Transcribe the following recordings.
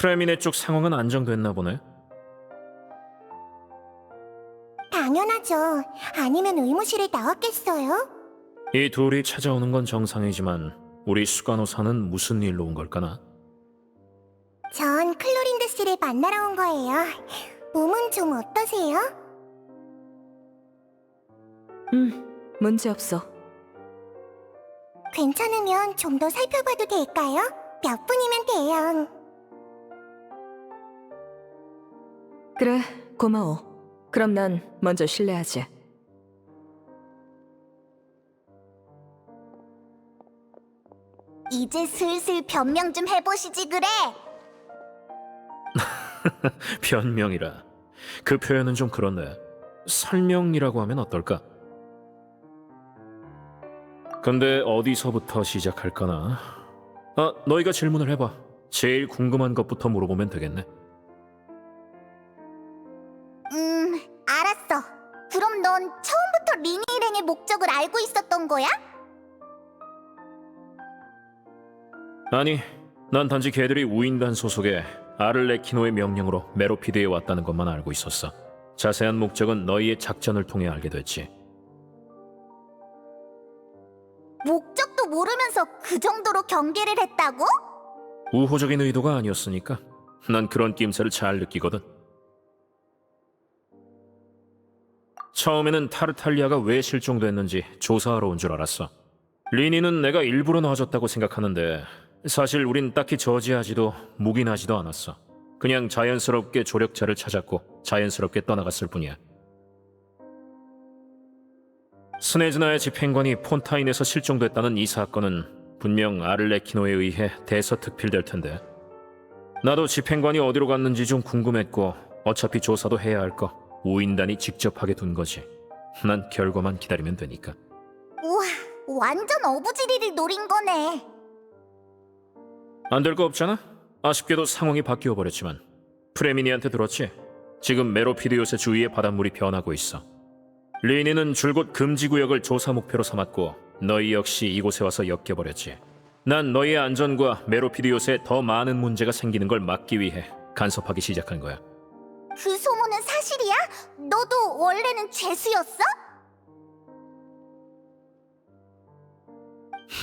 프레미네 쪽 상황은 안정됐나 보네. 당연하죠. 아니면 의무실에 나왔겠어요? 이 둘이 찾아오는 건 정상이지만 우리 수간호사는 무슨 일로 온 걸까나? 전 클로린드 씨를 만나러 온 거예요. 몸은 좀 어떠세요? 문제 없어. 괜찮으면 좀 더 살펴봐도 될까요? 몇 분이면 돼요. 그래, 고마워. 그럼 난 먼저 실례하지. 이제 슬슬 변명 좀 해보시지 그래. 변명이라. 그 표현은 좀 그렇네. 설명이라고 하면 어떨까? 근데 어디서부터 시작할까나? 너희가 질문을 해봐. 제일 궁금한 것부터 물어보면 되겠네. 알았어. 그럼 넌 처음부터 리니 일행의 목적을 알고 있었던 거야? 아니, 난 단지 걔들이 우인단 소속의 아를레키노의 명령으로 메로피드에 왔다는 것만 알고 있었어. 자세한 목적은 너희의 작전을 통해 알게 됐지. 목적도 모르면서 그 정도로 경계를 했다고? 우호적인 의도가 아니었으니까 난 그런 낌새를 잘 느끼거든. 처음에는 타르탈리아가 왜 실종됐는지 조사하러 온 줄 알았어. 리니는 내가 일부러 놔줬다고 생각하는데 사실 우린 딱히 저지하지도 묵인하지도 않았어. 그냥 자연스럽게 조력자를 찾았고 자연스럽게 떠나갔을 뿐이야. 스네즈나의 집행관이 폰타인에서 실종됐다는 이 사건은 분명 아를레키노에 의해 대서특필될 텐데 나도 집행관이 어디로 갔는지 좀 궁금했고 어차피 조사도 해야 할 거 우인단이 직접 하게 둔 거지. 난 결과만 기다리면 되니까. 우와, 완전 어부지리를 노린 거네. 안 될 거 없잖아? 아쉽게도 상황이 바뀌어 버렸지만 프레미니한테 들었지? 지금 메로피디옷의 주위의 바닷물이 변하고 있어. 리니는 줄곧 금지구역을 조사 목표로 삼았고 너희 역시 이곳에 와서 엮여버렸지. 난 너희의 안전과 메로피디옷에 더 많은 문제가 생기는 걸 막기 위해 간섭하기 시작한 거야. 그 소문은 사실이야? 너도 원래는 죄수였어?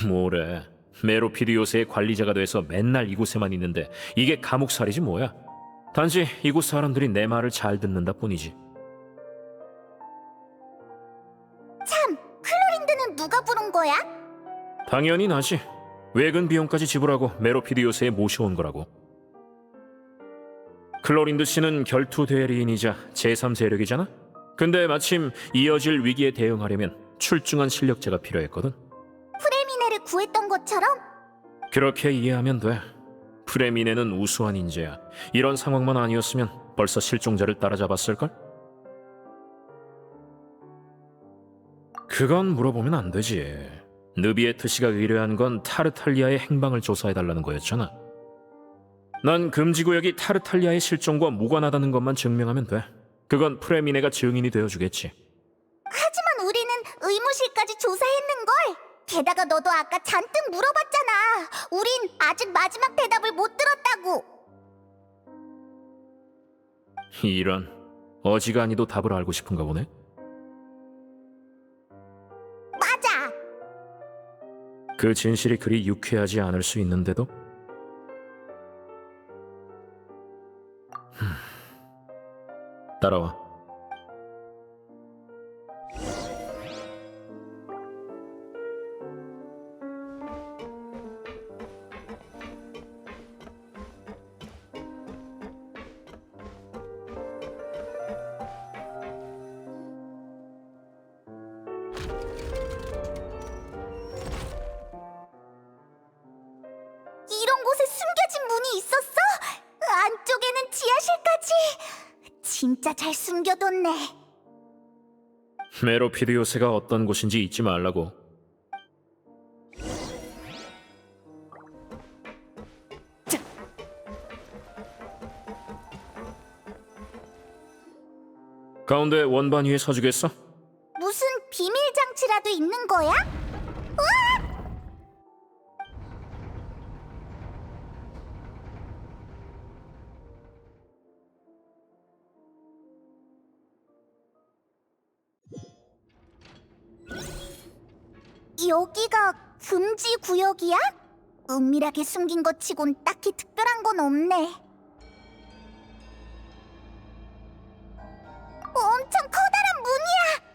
뭐래. 메로피디오스의 관리자가 돼서 맨날 이곳에만 있는데 이게 감옥살이지 뭐야. 단지 이곳 사람들이 내 말을 잘 듣는다 뿐이지. 참, 클로린드는 누가 부른 거야? 당연히 나지. 외근 비용까지 지불하고 메로피디오스에 모셔온 거라고. 클로린드 씨는 결투 대리인이자 제3세력이잖아? 근데 마침 이어질 위기에 대응하려면 출중한 실력자가 필요했거든. 프레미네를 구했던 것처럼? 그렇게 이해하면 돼. 프레미네는 우수한 인재야. 이런 상황만 아니었으면 벌써 실종자를 따라잡았을걸? 그건 물어보면 안 되지. 느비에트 씨가 의뢰한 건 타르탈리아의 행방을 조사해달라는 거였잖아. 난 금지구역이 타르탈리아의 실종과 무관하다는 것만 증명하면 돼. 그건 프레미네가 증인이 되어주겠지. 하지만 우리는 의무실까지 조사했는걸. 게다가 너도 아까 잔뜩 물어봤잖아. 우린 아직 마지막 대답을 못 들었다고. 이런, 어지간히도 답을 알고 싶은가 보네. 맞아. 그 진실이 그리 유쾌하지 않을 수 있는데도? 따라와. 이런 곳에 숨겨진 문이 있었어? 안쪽에는 지하실까지. 진짜 잘 숨겨뒀네. 메로피디오스가 어떤 곳인지 잊지 말라고. 가운데 원반 위에 서주겠어? 무슨 비밀 장치라도 있는 거야? 으악! 여기가 금지 구역이야? 은밀하게 숨긴 것 치곤 딱히 특별한 건 없네. 엄청 커다란 문이야!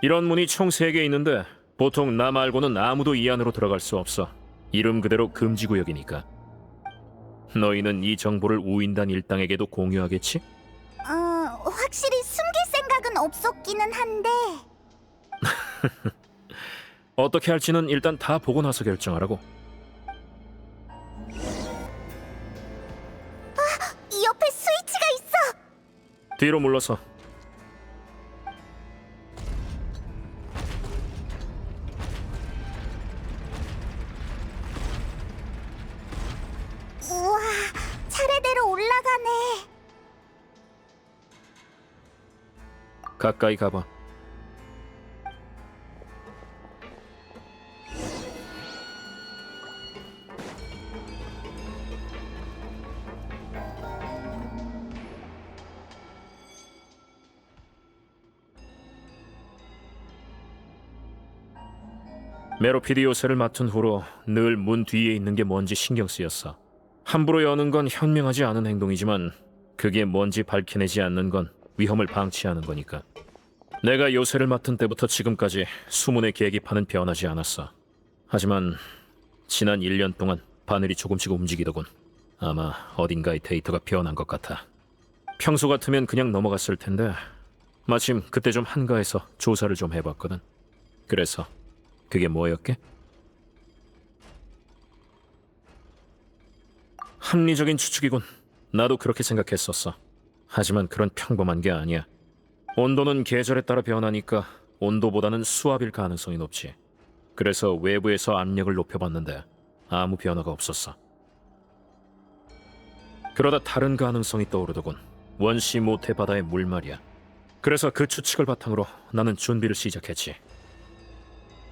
이런 문이 총 3개 있는데 보통 나 말고는 아무도 이 안으로 들어갈 수 없어. 이름 그대로 금지구역이니까. 너희는 이 정보를 우인단 일당에게도 공유하겠지? 확실히 숨길 생각은 없었기는 한데. 어떻게 할지는 일단 다 보고 나서 결정하라고. 이 옆에 스위치가 있어! 뒤로 물러서. 우와, 차례대로 올라가네. 가까이 가봐. 메로피드 요새를 맡은 후로 늘 문 뒤에 있는 게 뭔지 신경 쓰였어. 함부로 여는 건 현명하지 않은 행동이지만 그게 뭔지 밝혀내지 않는 건 위험을 방치하는 거니까. 내가 요새를 맡은 때부터 지금까지 수문의 계기판은 변하지 않았어. 하지만 지난 1년 동안 바늘이 조금씩 움직이더군. 아마 어딘가에 데이터가 변한 것 같아. 평소 같으면 그냥 넘어갔을 텐데 마침 그때 좀 한가해서 조사를 좀 해봤거든. 그래서 그게 뭐였게? 합리적인 추측이군. 나도 그렇게 생각했었어. 하지만 그런 평범한 게 아니야. 온도는 계절에 따라 변하니까 온도보다는 수압일 가능성이 높지. 그래서 외부에서 압력을 높여봤는데 아무 변화가 없었어. 그러다 다른 가능성이 떠오르더군. 원시 모태 바다의 물 말이야. 그래서 그 추측을 바탕으로 나는 준비를 시작했지.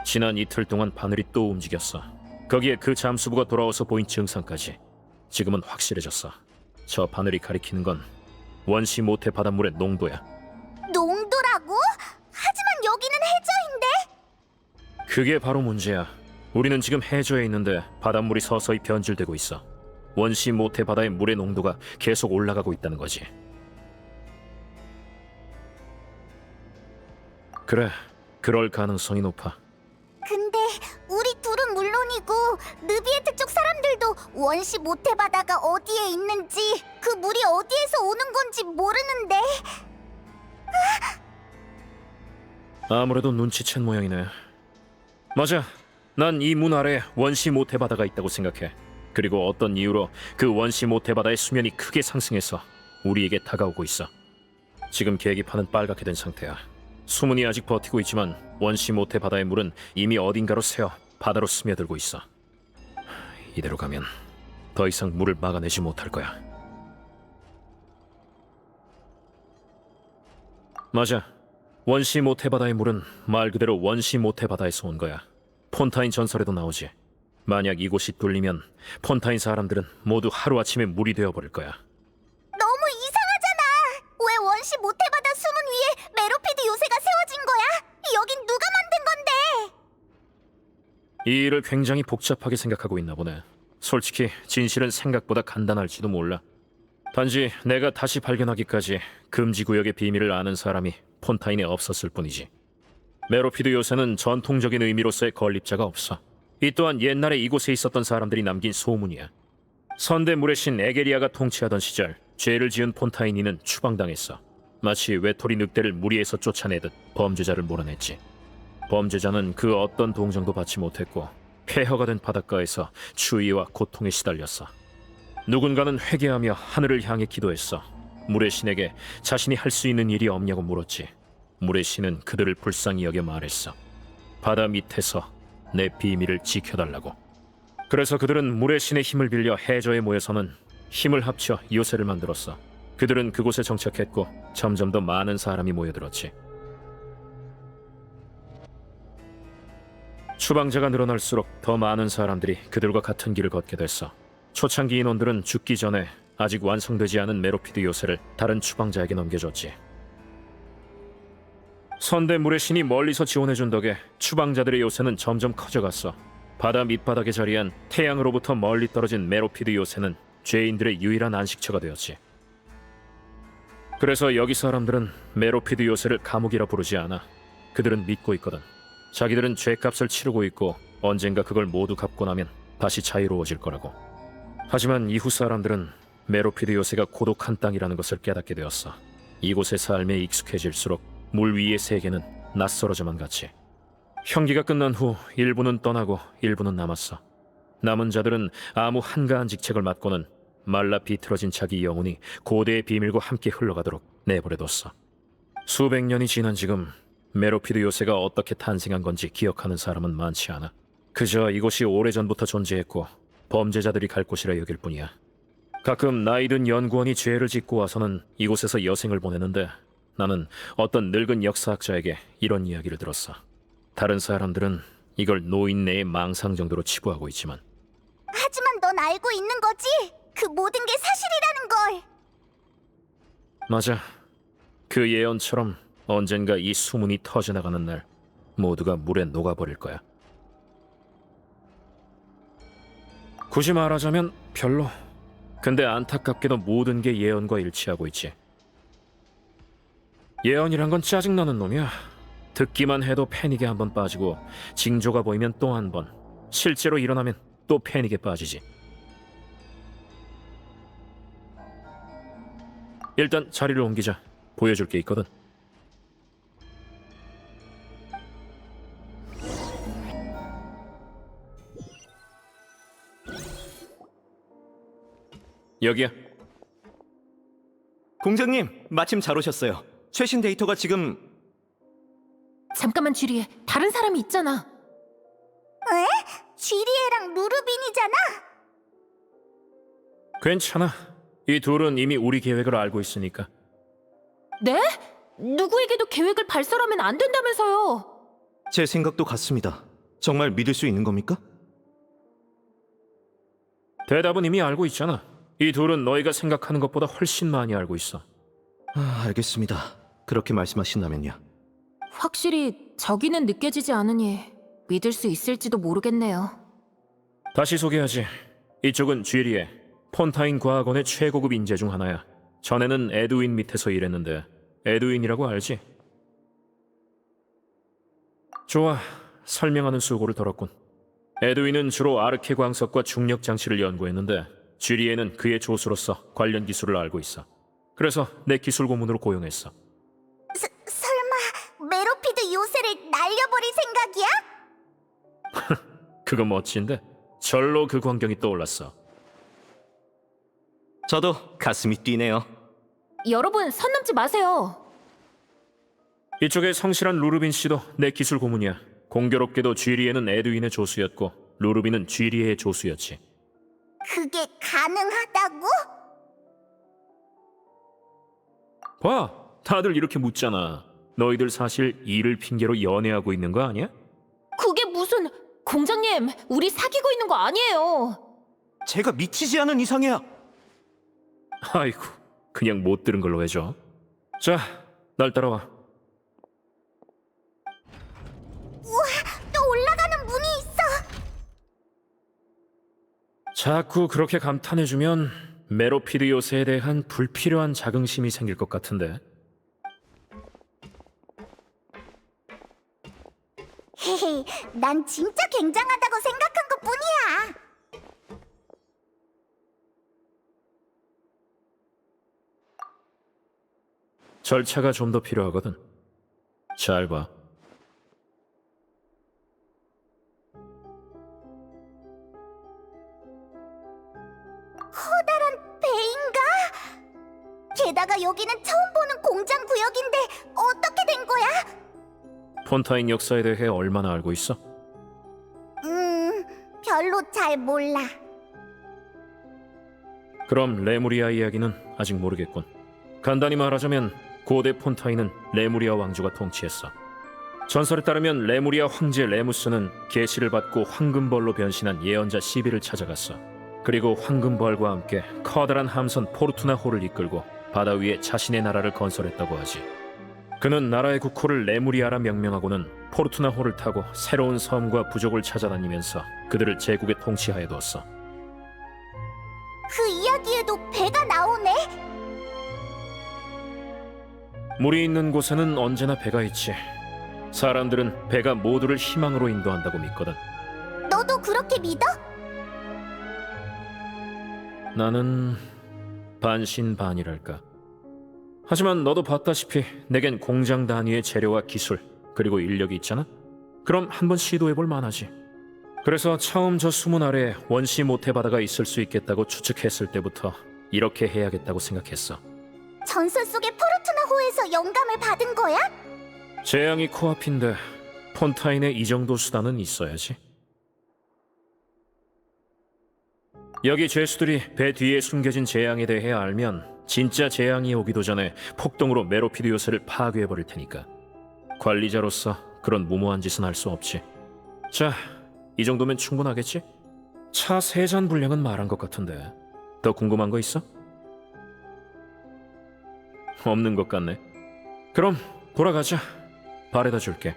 지난 이틀 동안 바늘이 또 움직였어. 거기에 그 잠수부가 돌아와서 보인 증상까지. 지금은 확실해졌어. 저 바늘이 가리키는 건 원시 모태 바닷물의 농도야. 농도라고? 하지만 여기는 해저인데? 그게 바로 문제야. 우리는 지금 해저에 있는데 바닷물이 서서히 변질되고 있어. 원시 모태 바다의 물의 농도가 계속 올라가고 있다는 거지. 그래, 그럴 가능성이 높아. 근데 우리 둘은 물론이고 느비에트 쪽 사람들도 원시 모태 바다가 어디에 있는지 그 물이 어디에서 오는 건지 모르는데. 아무래도 눈치챈 모양이네. 맞아. 난 이 문 아래에 원시 모태 바다가 있다고 생각해. 그리고 어떤 이유로 그 원시 모태 바다의 수면이 크게 상승해서 우리에게 다가오고 있어. 지금 계기판은 빨갛게 된 상태야. 수문이 아직 버티고 있지만 원시 모태 바다의 물은 이미 어딘가로 새어 바다로 스며들고 있어. 이대로 가면 더 이상 물을 막아내지 못할 거야. 맞아. 원시 모태 바다의 물은 말 그대로 원시 모태 바다에서 온 거야. 폰타인 전설에도 나오지. 만약 이곳이 뚫리면 폰타인 사람들은 모두 하루아침에 물이 되어버릴 거야. 너무 이상하잖아. 왜 원시 모태 바다 수문 위에 메로피드 요새가 세워진 거야? 여긴 누가 만든 건데? 이 일을 굉장히 복잡하게 생각하고 있나 보네. 솔직히 진실은 생각보다 간단할지도 몰라. 단지 내가 다시 발견하기까지 금지구역의 비밀을 아는 사람이 폰타인에 없었을 뿐이지. 메로피드 요새는 전통적인 의미로서의 건립자가 없어. 이 또한 옛날에 이곳에 있었던 사람들이 남긴 소문이야. 선대물의 신 에게리아가 통치하던 시절 죄를 지은 폰타인이는 추방당했어. 마치 외톨이 늑대를 무리에서 쫓아내듯 범죄자를 몰아냈지. 범죄자는 그 어떤 동정도 받지 못했고 폐허가 된 바닷가에서 추위와 고통에 시달렸어. 누군가는 회개하며 하늘을 향해 기도했어. 물의 신에게 자신이 할 수 있는 일이 없냐고 물었지. 물의 신은 그들을 불쌍히 여겨 말했어. 바다 밑에서 내 비밀을 지켜달라고. 그래서 그들은 물의 신의 힘을 빌려 해저에 모여서는 힘을 합쳐 요새를 만들었어. 그들은 그곳에 정착했고 점점 더 많은 사람이 모여들었지. 추방자가 늘어날수록 더 많은 사람들이 그들과 같은 길을 걷게 됐어. 초창기 인원들은 죽기 전에 아직 완성되지 않은 메로피드 요새를 다른 추방자에게 넘겨줬지. 선대 물의 신이 멀리서 지원해준 덕에 추방자들의 요새는 점점 커져갔어. 바다 밑바닥에 자리한 태양으로부터 멀리 떨어진 메로피드 요새는 죄인들의 유일한 안식처가 되었지. 그래서 여기 사람들은 메로피드 요새를 감옥이라 부르지 않아. 그들은 믿고 있거든. 자기들은 죄값을 치르고 있고 언젠가 그걸 모두 갚고 나면 다시 자유로워질 거라고. 하지만 이후 사람들은 메로피드 요새가 고독한 땅이라는 것을 깨닫게 되었어. 이곳의 삶에 익숙해질수록 물 위의 세계는 낯설어져만 갔지. 형기가 끝난 후 일부는 떠나고 일부는 남았어. 남은 자들은 아무 한가한 직책을 맡고는 말라 비틀어진 자기 영혼이 고대의 비밀과 함께 흘러가도록 내버려뒀어. 수백 년이 지난 지금 메로피드 요새가 어떻게 탄생한 건지 기억하는 사람은 많지 않아. 그저 이곳이 오래전부터 존재했고 범죄자들이 갈 곳이라 여길 뿐이야. 가끔 나이든 연구원이 죄를 짓고 와서는 이곳에서 여생을 보내는데 나는 어떤 늙은 역사학자에게 이런 이야기를 들었어. 다른 사람들은 이걸 노인네의 망상 정도로 치부하고 있지만 하지만 넌 알고 있는 거지? 그 모든 게 사실이라는 걸. 맞아. 그 예언처럼 언젠가 이 수문이 터져나가는 날 모두가 물에 녹아버릴 거야. 굳이 말하자면 별로. 근데 안타깝게도 모든 게 예언과 일치하고 있지. 예언이란 건 짜증나는 놈이야. 듣기만 해도 패닉에 한 번 빠지고 징조가 보이면 또 한 번, 실제로 일어나면 또 패닉에 빠지지. 일단 자리를 옮기자. 보여줄 게 있거든. 여기야. 공장님, 마침 잘 오셨어요. 최신 데이터가 지금... 잠깐만 주리에 다른 사람이 있잖아. 에? 쥐리에랑 루르빈이잖아. 괜찮아. 이 둘은 이미 우리 계획을 알고 있으니까. 네? 누구에게도 계획을 발설하면 안 된다면서요. 제 생각도 같습니다. 정말 믿을 수 있는 겁니까? 대답은 이미 알고 있잖아. 이 둘은 너희가 생각하는 것보다 훨씬 많이 알고 있어. 알겠습니다. 그렇게 말씀하신다면요. 확실히 저기는 느껴지지 않으니 믿을 수 있을지도 모르겠네요. 다시 소개하지. 이쪽은 쥐리에, 폰타인 과학원의 최고급 인재 중 하나야. 전에는 에드윈 밑에서 일했는데 에드윈이라고 알지? 좋아, 설명하는 수고를 덜었군. 에드윈은 주로 아르케 광석과 중력 장치를 연구했는데 쥐리에는 그의 조수로서 관련 기술을 알고 있어. 그래서 내 기술 고문으로 고용했어. 설마 메로피드 요새를 날려버릴 생각이야? 그거 멋진데? 절로 그 광경이 떠올랐어. 저도 가슴이 뛰네요. 여러분 선 넘지 마세요. 이쪽에 성실한 루르빈 씨도 내 기술 고문이야. 공교롭게도 쥐리에는 에드윈의 조수였고 루르빈은 쥐리에의 조수였지. 그게 가능하다고? 봐, 다들 이렇게 묻잖아. 너희들 사실 일을 핑계로 연애하고 있는 거 아니야? 그게 무슨... 공장님, 우리 사귀고 있는 거 아니에요. 제가 미치지 않은 이상이야. 아이고, 그냥 못 들은 걸로 해줘. 자, 날 따라와. 또 올라가는 문이 있어. 자꾸 그렇게 감탄해주면 메로피드 요새에 대한 불필요한 자긍심이 생길 것 같은데. 헤헤, 난 진짜 굉장하다고 생각한 것뿐이야. 절차가 좀 더 필요하거든. 잘 봐. 커다란 배인가? 게다가 여기는 처음 보는 공장 구역인데 어떻게 된 거야? 폰타인 역사에 대해 얼마나 알고 있어? 별로 잘 몰라. 그럼 레무리아 이야기는 아직 모르겠군. 간단히 말하자면 고대 폰타인은 레무리아 왕조가 통치했어. 전설에 따르면 레무리아 황제 레무스는 계시를 받고 황금벌로 변신한 예언자 시비를 찾아갔어. 그리고 황금벌과 함께 커다란 함선 포르투나호를 이끌고 바다 위에 자신의 나라를 건설했다고 하지. 그는 나라의 국호를 레무리아라 명명하고는 포르투나호를 타고 새로운 섬과 부족을 찾아다니면서 그들을 제국에 통치하여 두었어. 그 이야기에도 배가 나오네. 물이 있는 곳에는 언제나 배가 있지. 사람들은 배가 모두를 희망으로 인도한다고 믿거든. 너도 그렇게 믿어? 나는 반신반의랄까. 하지만 너도 봤다시피 내겐 공장 단위의 재료와 기술 그리고 인력이 있잖아. 그럼 한번 시도해볼 만하지. 그래서 처음 저 수문 아래에 원시 모태 바다가 있을 수 있겠다고 추측했을 때부터 이렇게 해야겠다고 생각했어. 전설 속의 포르투나호에서 영감을 받은 거야? 재앙이 코앞인데 폰타인에 이 정도 수단은 있어야지. 여기 죄수들이 배 뒤에 숨겨진 재앙에 대해 알면 진짜 재앙이 오기도 전에 폭동으로 메로피드 요새를 파괴해버릴 테니까. 관리자로서 그런 무모한 짓은 할 수 없지. 자, 이 정도면 충분하겠지? 차 3잔 분량은 말한 것 같은데 더 궁금한 거 있어? 없는 것 같네. 그럼 돌아가자. 바래다 줄게.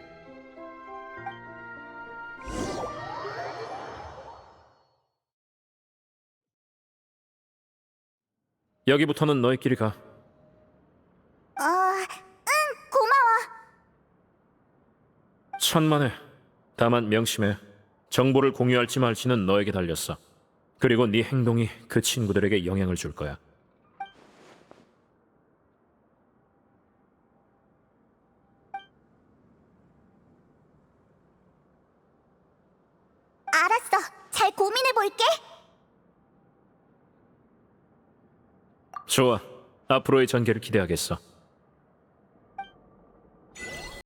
여기부터는 너희끼리 가. 고마워. 천만에. 다만 명심해. 정보를 공유할지 말지는 너에게 달렸어. 그리고 네 행동이 그 친구들에게 영향을 줄 거야. 알았어. 잘 고민해 볼게. 좋아. 앞으로의 전개를 기대하겠어.